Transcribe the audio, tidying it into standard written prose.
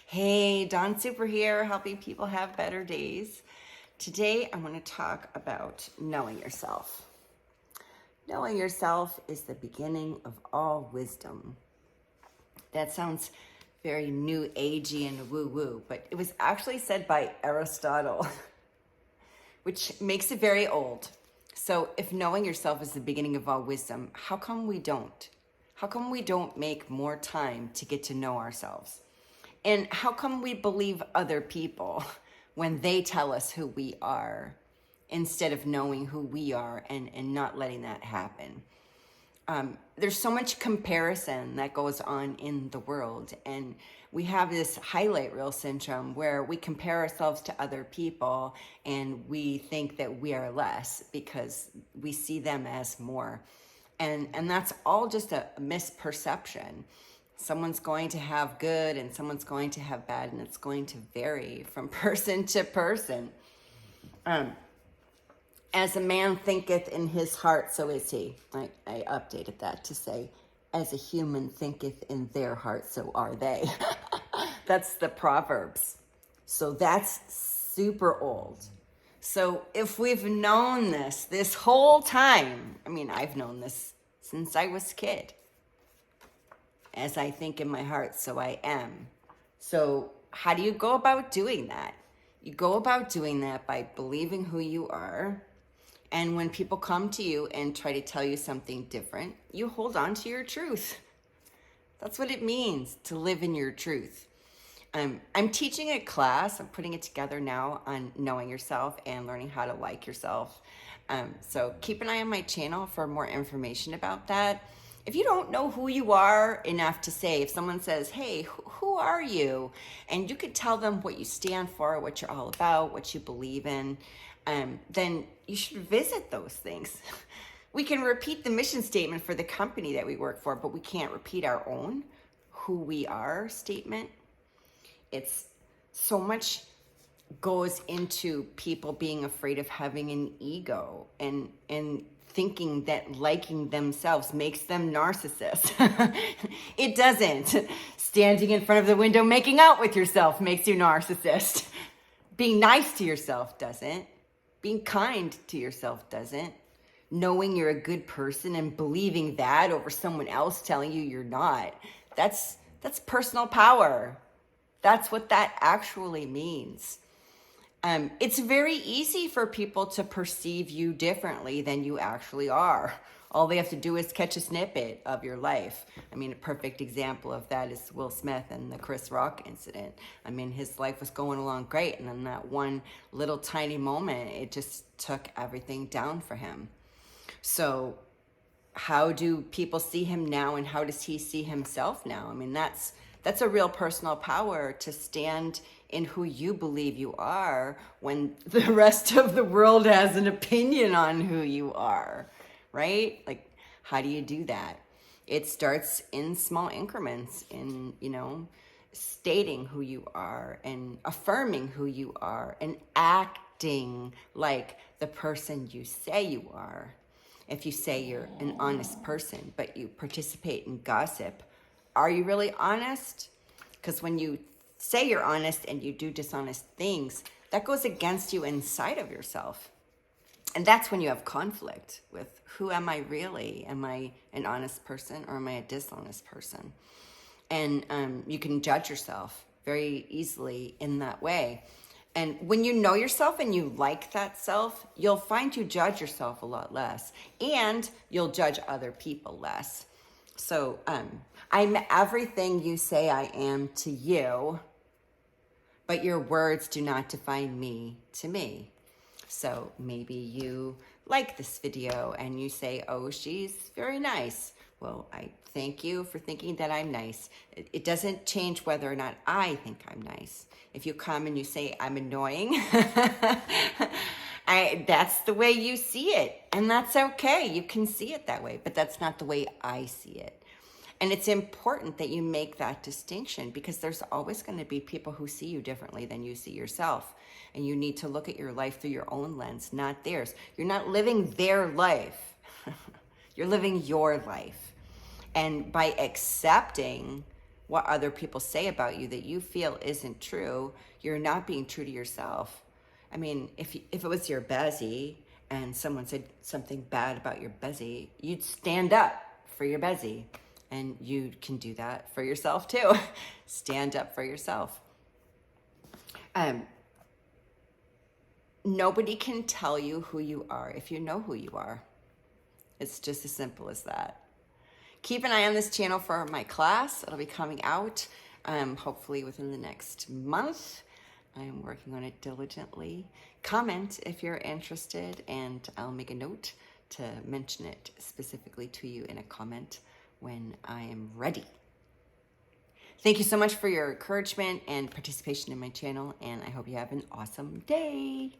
Hey, Dawn Super here, helping people have better days. Today, I want to talk about knowing yourself. Knowing yourself is the beginning of all wisdom. That sounds very new agey and woo-woo, but it was actually said by Aristotle, which makes it very old. So if knowing yourself is the beginning of all wisdom, how come we don't? How come we don't make more time to get to know ourselves? And how come we believe other people when they tell us who we are instead of knowing who we are and not letting that happen? There's so much comparison that goes on in the world, and we have this highlight reel syndrome where we compare ourselves to other people and we think that we are less because we see them as more. And that's all just a misperception. Someone's going to have good and someone's going to have bad, and it's going to vary from person to person. As a man thinketh in his heart, so is he. I updated that to say, as a human thinketh in their heart, so are they. That's the Proverbs. So that's super old. So if we've known this whole time, I've known this since I was a kid. As I think in my heart, so I am. So how do you go about doing that? You go about doing that by believing who you are. And when people come to you and try to tell you something different, you hold on to your truth. That's what it means to live in your truth. I'm teaching a class. I'm putting it together now on knowing yourself and learning how to like yourself. So keep an eye on my channel for more information about that. If you don't know who you are enough to say, if someone says, hey, who are you? And you could tell them what you stand for, what you're all about, what you believe in, then you should visit those things. We can repeat the mission statement for the company that we work for, but we can't repeat our own who we are statement. It's so much goes into people being afraid of having an ego and thinking that liking themselves makes them narcissists. It doesn't. Standing in front of the window making out with yourself makes you narcissist. Being nice to yourself doesn't. Being kind to yourself doesn't. Knowing you're a good person and believing that over someone else telling you you're not. That's personal power. That's what that actually means. It's very easy for people to perceive you differently than you actually are. All they have to do is catch a snippet of your life. A perfect example of that is Will Smith and the Chris Rock incident. His life was going along great, and then that one little tiny moment, it just took everything down for him. So how do people see him now, and how does he see himself now? That's a real personal power to stand in who you believe you are when the rest of the world has an opinion on who you are, right? Like, how do you do that? It starts in small increments, in, stating who you are and affirming who you are and acting like the person you say you are. If you say you're an honest person, but you participate in gossip, are you really honest? Because when you say you're honest and you do dishonest things, that goes against you inside of yourself. And that's when you have conflict with, who am I really? Am I an honest person or am I a dishonest person? And you can judge yourself very easily in that way. And when you know yourself and you like that self, you'll find you judge yourself a lot less, and you'll judge other people less. So I'm everything you say I am to you, but your words do not define me to me. So maybe you like this video and you say, oh, she's very nice. Well, I thank you for thinking that I'm nice. It doesn't change whether or not I think I'm nice. If you come and you say I'm annoying, that's the way you see it. And that's okay. You can see it that way, but that's not the way I see it. And it's important that you make that distinction, because there's always going to be people who see you differently than you see yourself. And you need to look at your life through your own lens, not theirs. You're not living their life. You're living your life. And by accepting what other people say about you that you feel isn't true, you're not being true to yourself. I mean, if it was your bezzy and someone said something bad about your bezzy, you'd stand up for your bezzy. And you can do that for yourself too. Stand up for yourself. Nobody can tell you who you are if you know who you are. It's just as simple as that. Keep an eye on this channel for my class. It'll be coming out hopefully within the next month. I'm working on it diligently. Comment if you're interested, and I'll make a note to mention it specifically to you in a comment when I am ready. Thank you so much for your encouragement and participation in my channel, and I hope you have an awesome day.